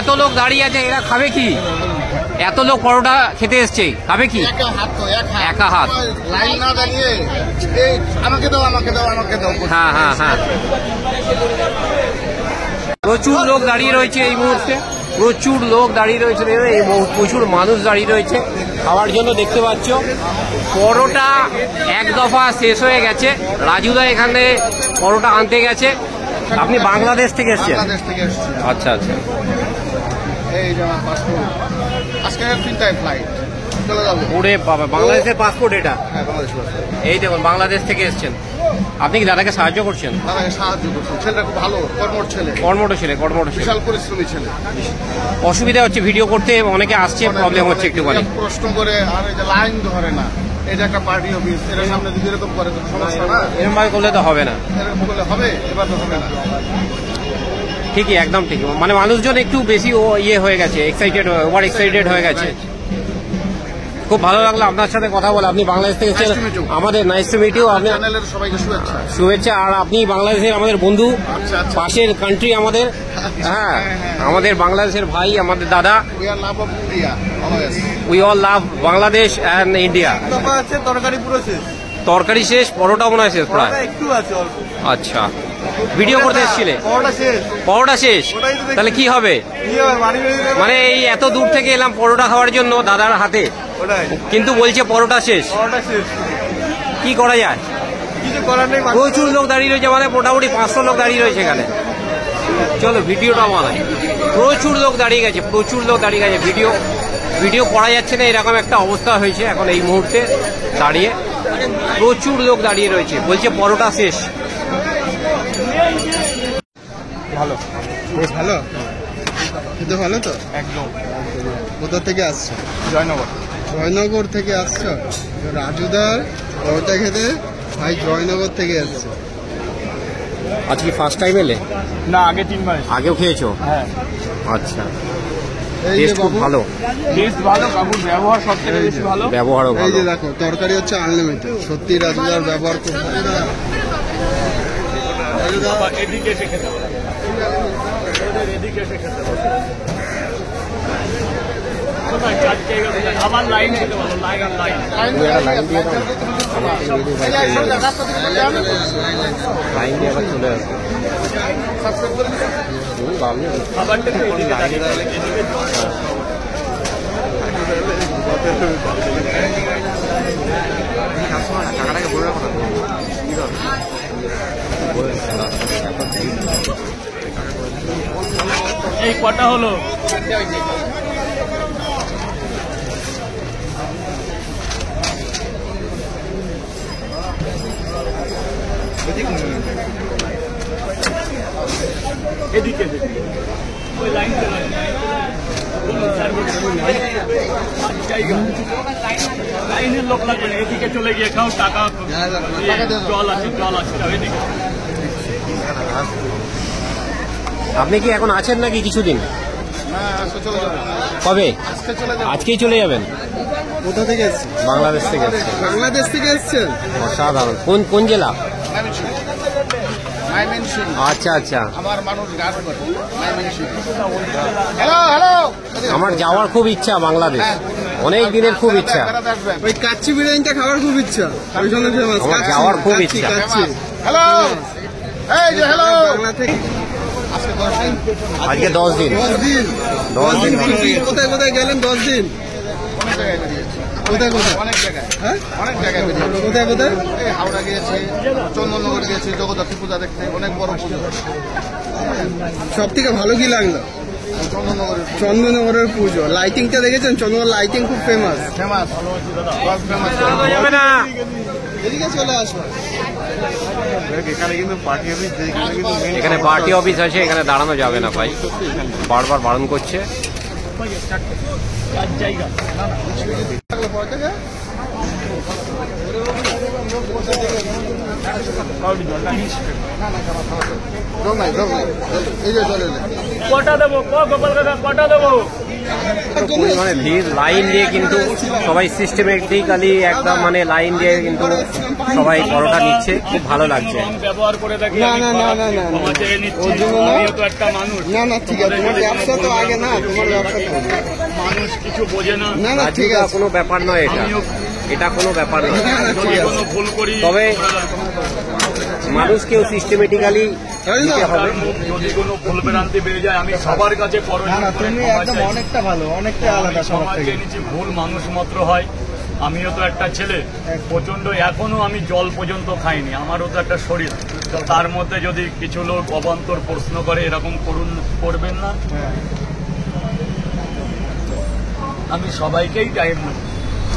এত লোক দাঁড়িয়ে আছে, এরা খাবে কি? এত লোক পরোটা খেতে এসছে, খাবে কি? একা হাত। লাইন না দাঁড়িয়ে আমাকে দাও আমাকে দাও আমাকে দাও। হ্যাঁ হ্যাঁ হ্যাঁ, প্রচুর লোক দাঁড়িয়ে রয়েছে এই মুহূর্তে, প্রচুর লোক দাঁড়িয়ে রয়েছে, প্রচুর মানুষ দাঁড়িয়ে রয়েছে খাওয়ার জন্য। দেখতে পাচ্ছ পরোটা এক দফা শেষ হয়ে গেছে। রাজুদা এখানে পরোটা আনতে গেছে। আপনি বাংলাদেশ থেকে এসছেন? আচ্ছা আচ্ছা। এই যে আমার পাসপোর্ট, আজকে 3টায় ফ্লাইট চলে যাবো। ওরে বাবা, বাংলাদেশের পাসপোর্ট এটা? হ্যাঁ বাংলাদেশ পাসপোর্ট। এই দেখুন বাংলাদেশ থেকে এসছেন। আপনি কি দাদাকে সাহায্য করছেন? দাদাকে সাহায্য করছেন, ছেলেটা খুব ভালো, কর্মঠ ছেলে, কর্মঠ ছেলে, কর্মঠ ছেলে, বিশাল পরিশ্রমী ছেলে। অসুবিধা হচ্ছে ভিডিও করতে, অনেকে আসছে, প্রবলেম হচ্ছে একটুখানি। প্রশ্ন করে আর এই যে লাইন ধরে না, এটা একটা পার্টি অফিস, এর সামনে যদি এরকম করে তো সমস্যা না। এরকম ভাবে করলে তো হবে না, এরকম করলে হবে, এবার তো হবে না। ঠিকই, একদম ঠিক। মানে মানুষজন একটু বেশি ইয়ে হয়ে গেছে, এক্সাইটেড, ওভার এক্সাইটেড হয়ে গেছে। খুব ভালো লাগলো আপনার সাথে কথা বলে। আপনি বাংলাদেশ থেকে এসেছেন, আমাদের নাইস টু মিট ইউ। আপনার সবাইকে শুভেচ্ছা। শুভেচ্ছা। আর আপনি বাংলাদেশের আমাদের বন্ধু, পাশের কান্ট্রি আমাদের। হ্যাঁ, আমাদের বাংলাদেশের ভাই, আমাদের দাদা। We all love Bangladesh and India. তরকারি পুরো শেষ, তরকারি শেষ, পরোটা মনে হয় শেষ প্রায়। একটু আছে অল্প। আচ্ছা, ভিডিও করতে এসেছিলে? পরোটা শেষ। পরোটা শেষ, তাহলে কি হবে? মানে এই এত দূর থেকে এলাম পরোটা খাওয়ার জন্য দাদার হাতে, কিন্তু বলছে পরোটা শেষ। কি করা যায়? কিছু করার নেই। প্রচুর লোক দাঁড়িয়ে রয়েছে, মানে মোটামুটি 500 লোক দাঁড়িয়ে রয়েছে এখানে। চলো ভিডিওটা বানাই। প্রচুর লোক দাঁড়িয়ে গেছে, প্রচুর লোক দাঁড়িয়ে গেছে। ভিডিও করা যাচ্ছে না, এরকম একটা অবস্থা হয়েছে এখন এই মুহূর্তে দাঁড়িয়ে। প্রচুর লোক দাঁড়িয়ে রয়েছে, বলছে পরোটা শেষ। ভালো, বেশ ভালো, খেতে ভালো তো একদম। কোথা থেকে আসছো? জয়নগর। জয়নগর থেকে আসছো? রাজুদার পরোটা খেতে ভাই জয়নগর থেকে আসছে। আজকে ফার্স্ট টাইম এলে? না, আগে 3 বার। আগেও খেয়েছো? হ্যাঁ। আচ্ছা, টেস্ট খুব ভালো, টেস্ট ভালো, বাবুর ব্যবহার সবথেকে বেশি ভালো। ব্যবহারও ভালো। এই যে দেখো তরকারি হচ্ছে আনলিমিটেড, সত্যি রাজুদার ব্যবহার খুব ভালো। এদিকে এসে খেতে হবে, এদিকে এসে খেতে হবে। আমার লাইন খেতে বলো, লাইন লাইন দিয়ে আবার চলে আসবে। এই কটা হলো? এদিকে ওই লাইন লাইনের লোক লাগবে না, এদিকে চলে গিয়ে খাও, টাকা জল আছে, জল আছে, এদিকে। আপনি কি এখন আছেন নাকি কিছুদিন? কবে? আজকেই চলে যাবেন? কোথা থেকে এসছেন? বাংলাদেশ থেকে এসছেন? বাংলাদেশ থেকে এসছেন? অসাধারণ। কোন জেলা? আচ্ছা আচ্ছা। আমার মানুষ গাছ করে হ্যালো হ্যালো। আমার যাওয়ার খুব ইচ্ছা বাংলাদেশ, অনেক দিনের খুব ইচ্ছা। ওই কাচ্চি বিরিয়ানিটা খাওয়ার খুব ইচ্ছা, ওই জন্য ফেমাস। আমার যাওয়ার খুব ইচ্ছা। হ্যালো, এই যে হ্যালো। বাংলা থেকে আজকে 10 দিন। 10 দিন কোথায় কোথায় গেলেন? 10 দিন কোথায় কোথায়? অনেক জায়গায়। হ্যাঁ, অনেক জায়গায়। কোথায় কোথায়? এই হাওড়া গিয়েছি, চন্দননগর গিয়েছি, জগদ্ধাত্রী পূজা দেখতে, অনেক বড় পুজো। সব থেকে ভালো কি লাগলো? চন্দননগরের পুজো। লাইটিংটা দেখেছেন? চন্দননগর লাইটিং খুব ফেমাস। ফেমাস এদিকে চলে আসো। এখানে কিন্তু পার্টি অফিস, এখানে পার্টি অফিস আছে, এখানে দাঁড়ানো যাবে না ভাই, বারবার বারণ করছে। এই যে চলে কটা দেবো গোপাল কাকা, কটা দেবো? পরিমাণে ভিড়, লাইন দিয়ে কিন্তু সবাই সিস্টেমেটিক্যালি একদম মানে লাইন দিয়ে কিন্তু সবাই পরোটা নিচ্ছে, খুব ভালো লাগছে। রং ব্যবহার করে থাকি, না, আমি না, না, না, না, ক্ষমা না। চেয়ে নিচ্ছি। ওর জন্য না। আমিও তো একটা মানুষ। না না ঠিক আছে, তোমার ব্যবসা তো আগে না, তোমার ব্যবসা তো আগে। মানুষ কিছু বোঝে না। না না ঠিক রাজুদা আছে। কোনো ব্যাপার নয়, এটা কোনো ব্যাপার নয়। না, না, ঠিক যদি আছে। কোনো ভুল করি, তবে মানুষকেও সিস্টেমেটিক্যালি দিতে হবে। যদি কোনো ভুল ভ্রান্তি বেড়ে যায়, আমি সবার কাছে না না তুমি একদম অনেকটা ভালো, অনেকটা আলাদা সবার থেকে। ভুল মানুষ মাত্র হয়। আমিও তো একটা ছেলে, প্রচন্ড এখনো আমি জল পর্যন্ত খাইনি, আমারও তো একটা শরীর। তার মধ্যে যদি কিছু লোক অবান্তর প্রশ্ন করে, এরকম করবেন না। হ্যাঁ। আমি সবাইকেই টাইম নেব,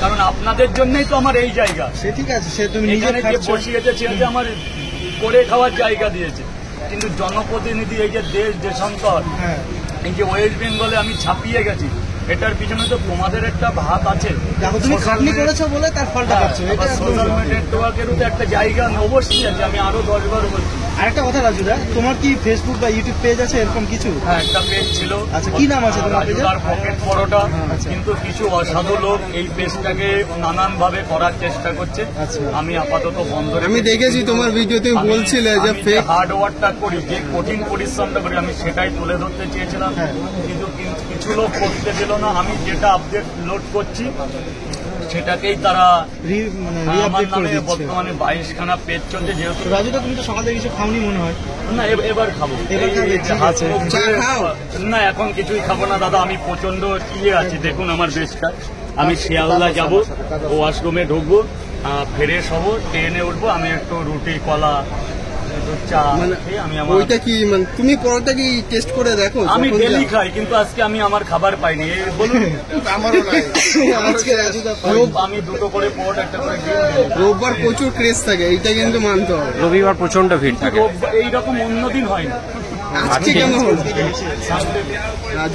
কারণ আপনাদের জন্যই তো আমার এই জায়গা। সে ঠিক আছে, সে তুমি নিজে এখানে যে খাচ্ছ। বসিয়েছে সে যে আমার করে খাওয়ার জায়গা দিয়েছে, কিন্তু জনপ্রতিনিধি এই যে দেশান্তর, হ্যাঁ এই যে ওয়েস্ট বেঙ্গলে আমি ছাপিয়ে গেছি, এটার পিছনে তো তোমাদের একটা ভাত আছে। দেখো তুমি খাটনি করেছো বলে তার ফলটা পাচ্ছ, এটা একদম সোশ্যাল সত্যি। নেটওয়ার্কেরও তো একটা জায়গা অবশ্যই আছে, আমি আরো 10 বার বলছি। আরেকটা কথা রাজুদা, তোমার কি ফেসবুক বা ইউটিউব পেজ আছে এরকম কিছু? হ্যাঁ, একটা পেজ ছিল। আচ্ছা, কি নাম আছে তোমার পেজের? রাজুদার পকেট পরোটা। আচ্ছা। কিন্তু কিছু অসাধু লোক এই পেজটাকে নানান ভাবে করার চেষ্টা করছে। আচ্ছা। আমি আপাতত বন্ধ রেখেছি। আমি দেখেছি তোমার ভিডিও, তুমি বলছিলে যে ফেক। হার্ড ওয়ার্কটা করি, যে কঠিন পরিশ্রমটা করি, আমি সেটাই তুলে ধরতে চেয়েছিলাম। হ্যাঁ। কিন্তু কিছু লোক করতে দিল না। আমি যেটা আপডেট লোড করছি সেটাকেই তারা মানে আমার রিআপডেট করে নামে দিচ্ছে। বর্তমানে 22 খানা পেজ চলছে। যেহেতু রাজুদা তুমি তো সকালে কিছু খাওনি মনে হয়। না, এবার খাবো। এবার খাবে, ঠিক হাত আছে। মুখ চা ধুয়ে- খাও? না, এখন কিছুই খাবো না দাদা, আমি প্রচন্ড ইয়ে আছি, দেখুন আমার বেশটা। আমি শিয়ালদা যাবো, ওয়াশরুমে ঢুকবো, ফ্রেশ হবো, ট্রেনে উঠবো। আমি একটু রুটি, কলা, একটু চা মানে খেয়ে আমি আমার ওইটা কি মানে তুমি পরোটা কি টেস্ট করে দেখো? আমি যখন ডেলি যাও? খাই, কিন্তু আজকে আমি আমার খাবার পাইনি। এই বলুন, আজকে রাজুদা আমি দুটো করে পট, একটা করে ডিম খেলাম। রোববার প্রচুর ক্রেজ থাকে, এইটা কিন্তু মানতে হবে। রবিবার প্রচন্ড ভিড় থাকে। এইরকম অন্যদিন হয় না। আজকে কেন হলো? সানডে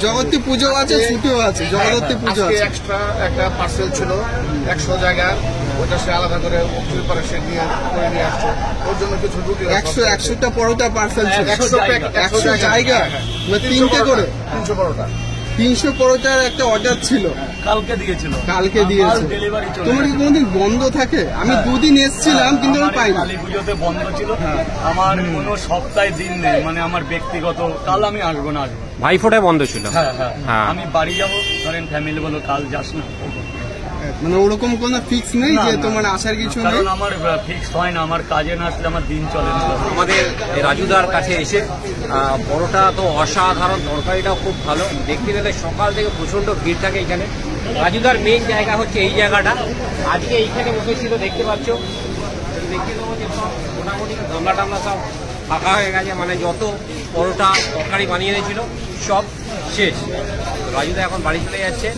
জগত্রী পুজো আছে, ছুটিও আছে, জগদ্ধাত্রী পুজো আজকে আছে। এক্সট্রা একটা পার্সেল ছিল 100 জায়গা, ওটা সে আলাদা করে প্রিপারে সে নিয়ে করে নিয়ে আসছে। ওর জন্য কিছু রুটি 100টা পরোটা পার্সেল ছিল। 100 জায়গা মানে 3টে করে 300 পরোটা। 300 পরোটার একটা অর্ডার ছিল, কালকে দিয়েছিল, কালকে দিয়েছে। ডেলিভারি চলে তোমার কি কোনোদিন বন্ধ থাকে? আমি দুদিন এসেছিলাম কিন্তু আমি পাইনি। কালী পুজোতে বন্ধ ছিল। আমার কোনো সপ্তাহে দিন নেই, মানে আমার ব্যক্তিগত। কাল আমি আসবো না, আসবো। ভাইফোঁটায় বন্ধ ছিল। হ্যাঁ হ্যাঁ, হ্যাঁ। আমি বাড়ি যাবো, ধরেন ফ্যামিলি বলো কাল যাস না, মানে ওরকম কোনো ফিক্স নেই না, যে না। তোমার আসার কিছু নেই। কারণ আমার ফিক্স হয় না, আমার কাজে না আসলে আমার দিন চলে না। আমাদের এই রাজুদার কাছে এসে পরোটা তো অসাধারণ, তরকারিটাও খুব ভালো। দেখতে গেলে সকাল থেকে প্রচন্ড ভিড় থাকে এখানে। রাজুদার মেইন জায়গা হচ্ছে এই জায়গাটা। আজকে এইখানে বসেছিল, দেখতে পাচ্ছ। দেখতে পাবো যে সব মোটামুটি গামলা টামলা সব ফাঁকা হয়ে গেছে, মানে যত পরোটা তরকারি বানিয়ে এনেছিল সব শেষ। রাজুদা এখন বাড়ি চলে যাচ্ছে।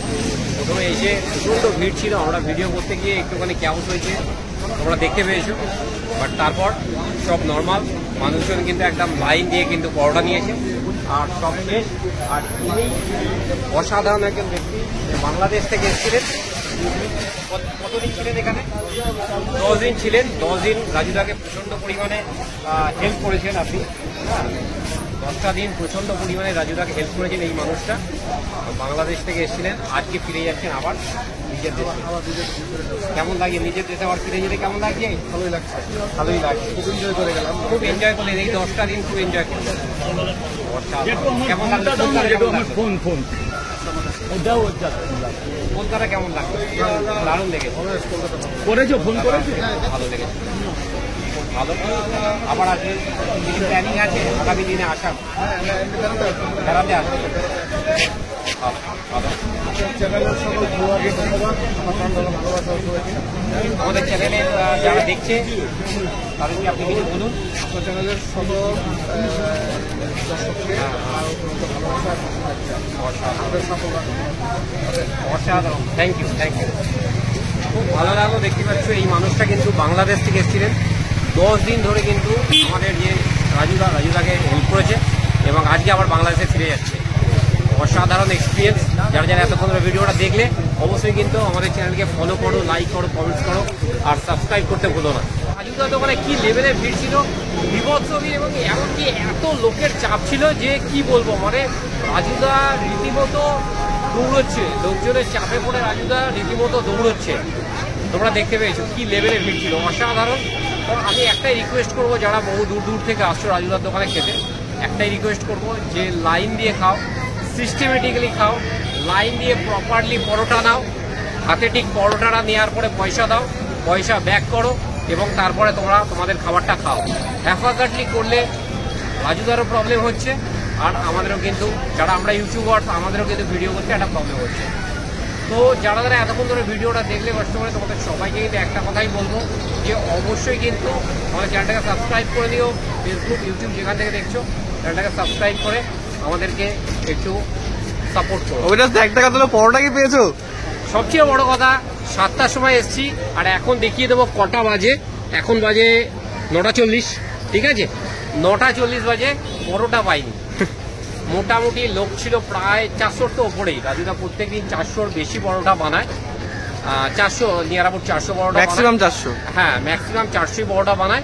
প্রথমে এসে প্রচণ্ড ভিড় ছিল, আমরা ভিডিও করতে গিয়ে একটুখানি ক্যাউস হয়েছে, তোমরা দেখতে পেয়েছো। বাট তারপর সব নর্মাল, মানুষজন কিন্তু একদম লাইন দিয়ে কিন্তু পরোটা নিয়েছে আর সব শেষ। আর তিনি অসাধারণ একজন ব্যক্তি, বাংলাদেশ থেকে এসেছিলেন। কতদিন ছিলেন এখানে? 10 দিন ছিলেন। 10 দিন রাজুদাকে প্রচণ্ড পরিমাণে হেল্প করেছেন আপনি। হ্যাঁ, 10টা দিন প্রচণ্ড পরিমাণে রাজুদাকে হেল্প করেছেন এই মানুষটা। বাংলাদেশ থেকে এসেছিলেন, আজকে ফিরে যাচ্ছেন আবার নিজের দেশে। কেমন লাগে নিজের দেশে আবার ফিরে যেতে? কেমন লাগছে? ভালোই লাগছে, ভালোই লাগছে, খুব এনজয় করে গেলাম। খুব এনজয় করলেন এই 10টা দিন, খুব এনজয় করলেন। যেটু আমার কেমন ফোনটা লাগলো? দাও না, যেটু আমার কেমন ফোন ওটাও কলকাতা কেমন লাগলো? দারুণ লেগেছে, করেছো, ফোন করেছো? ভালো লেগেছে, খুব ভালো। আবার আজকে কিছু প্ল্যানিং আছে আগামী দিনে আসার, বেড়াতে আসবে? ভালো, ভালো। চ্যানেলের সকল ভিউয়ারকে ধন্যবাদ, আমার প্রাণঢালা ভালোবাসা শুভেচ্ছা। আমাদের চ্যানেলে যারা দেখছে তাদেরকে আপনি কিছু বলুন। আপনার চ্যানেলের সকল দর্শককে আমার অত্যন্ত ভালোবাসা এবং শুভেচ্ছা। আমাদের সফল অসাধারণ, থ্যাংক ইউ, থ্যাংক ইউ। খুব ভালো লাগলো। দেখতে পাচ্ছ এই মানুষটা কিন্তু বাংলাদেশ থেকে এসেছিলেন। 10 দিন ধরে কিন্তু আমাদের যে রাজুদাকে হেল্প করেছে এবং আজকে আবার বাংলাদেশে ফিরে যাচ্ছে। অসাধারণ এক্সপিরিয়েন্স। যারা যারা এতক্ষণ ধরে ভিডিওটা দেখলে অবশ্যই কিন্তু আমাদের চ্যানেলকে ফলো করো, লাইক করো, কমেন্টস করো আর সাবস্ক্রাইব করতে ভুলো না। রাজুদার দোকানে কি লেভেলের ভিড় ছিল, বিভৎস ভিড়, এবং এমনকি এত লোকের চাপ ছিল যে কি বলবো, মানে রাজুদা রীতিমতো দৌড়চ্ছে, লোকজনের চাপে পড়ে রাজুদা রীতিমতো দৌড়চ্ছে। তোমরা দেখতে পেয়েছো কি লেভেলের ভিড় ছিল, অসাধারণ। তো আমি একটাই রিকোয়েস্ট করবো, যারা বহু দূর দূর থেকে আসছো রাজুদার দোকানে খেতে, একটাই রিকোয়েস্ট করবো যে লাইন দিয়ে খাও, সিস্টেমেটিক্যালি খাও, লাইন দিয়ে প্রপারলি পরোটা নাও, হাতে ঠিক পরোটাটা নেওয়ার পরে পয়সা দাও, পয়সা ব্যাক করো এবং তারপরে তোমরা তোমাদের খাবারটা খাও। হ্যাফাজার্টলি করলে রাজুদারও প্রবলেম হচ্ছে আর আমাদেরও কিন্তু, যারা আমরা ইউটিউবার আমাদেরও কিন্তু ভিডিও করতে একটা প্রবলেম হচ্ছে। তো যারা যারা এতক্ষণ ধরে ভিডিওটা দেখলে কষ্ট করে, তোমাদের সবাইকে কিন্তু একটা কথাই বলবো যে অবশ্যই কিন্তু আমাদের চ্যানেলটাকে সাবস্ক্রাইব করে দিও। ফেসবুক, ইউটিউব যেখান থেকে দেখছো চ্যানেলটাকে সাবস্ক্রাইব করে আমাদেরকে একটু সাপোর্ট করো। অবিনাশ, 1 টাকা দিলে পরোটা কি পেয়েছো? সবচেয়ে বড় কথা, 7টার সময় এসছি আর এখন দেখিয়ে দেবো কটা বাজে। এখন বাজে 9:40, ঠিক আছে? 9:40 বাজে, পরোটা পাইনি। মোটামুটি লোক ছিল প্রায় 400 তো ওপরেই। রাজুদা প্রত্যেকদিন 400-র বেশি পরোটা বানায়, 400 নিয়ার অ্যাবাউট 400 পরোটা ম্যাক্সিমাম 400। হ্যাঁ, ম্যাক্সিমাম 400 পরোটা বানায়।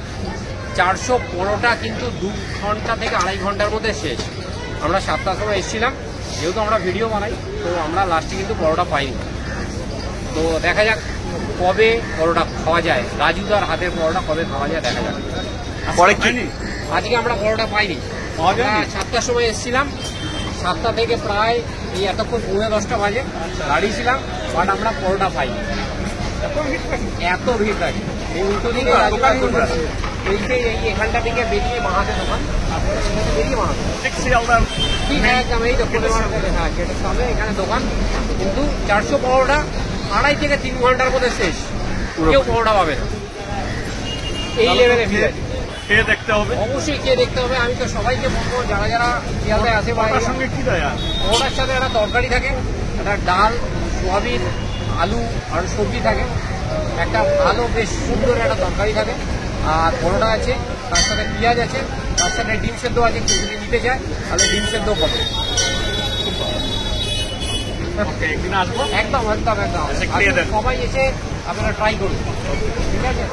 400 পরোটা কিন্তু 2 ঘন্টা থেকে 2.5 ঘন্টার মধ্যে শেষ। আমরা 7টার সময় এসেছিলাম, যেহেতু আমরা ভিডিও বানাই তো আমরা লাস্টে কিন্তু পরোটা পাইনি। তো দেখা যাক কবে পরোটা খাওয়া যায়, রাজুদার হাতের পরোটা কবে খাওয়া যায় দেখা যাক। পরে কি? আজকে আমরা পরোটা পাইনি। আমরা 7টার সময় এসেছিলাম, 7টা থেকে প্রায় এই এতক্ষণ 10:30 বাজে দাঁড়িয়েছিলাম, বাট আমরা পরোটা পাইনি। এত ভিড় থাকে এই উল্টো দিকে এই যে এখানটা থেকে বেরিয়ে বাঁহাতে দোকান, বেরিয়ে বাঁহাতে একদম এই দোকানের হ্যাঁ গেটের সামনে এখানে দোকান। কিন্তু 400 পরোটা 2.5 থেকে 3 ঘন্টার মধ্যে শেষ, কেউ পরোটা পাবে না, এই লেভেলে ভিড় আছে। খেয়ে দেখতে হবে, অবশ্যই খেয়ে দেখতে হবে। আমি তো সবাইকে বলবো যারা যারা শিয়ালদায় আছে, তার সঙ্গে কি দেয়? পরোটার সাথে একটা তরকারি থাকে, একটা ডাল, সোয়াবিন, আলু আর সবজি থাকে, একটা ভালো বেশ সুন্দর একটা তরকারি থাকে, আর পরোটা আছে, তার সাথে পেঁয়াজ আছে, তার সাথে ডিম সেদ্ধ আছে। কেউ যদি নিতে চায় তাহলে ডিম সেদ্ধ পাবে। একদিন আসবো, একদম একদম একদম খেয়ে দেখ। সবাই এসে আপনারা ট্রাই করুন, ঠিক আছে?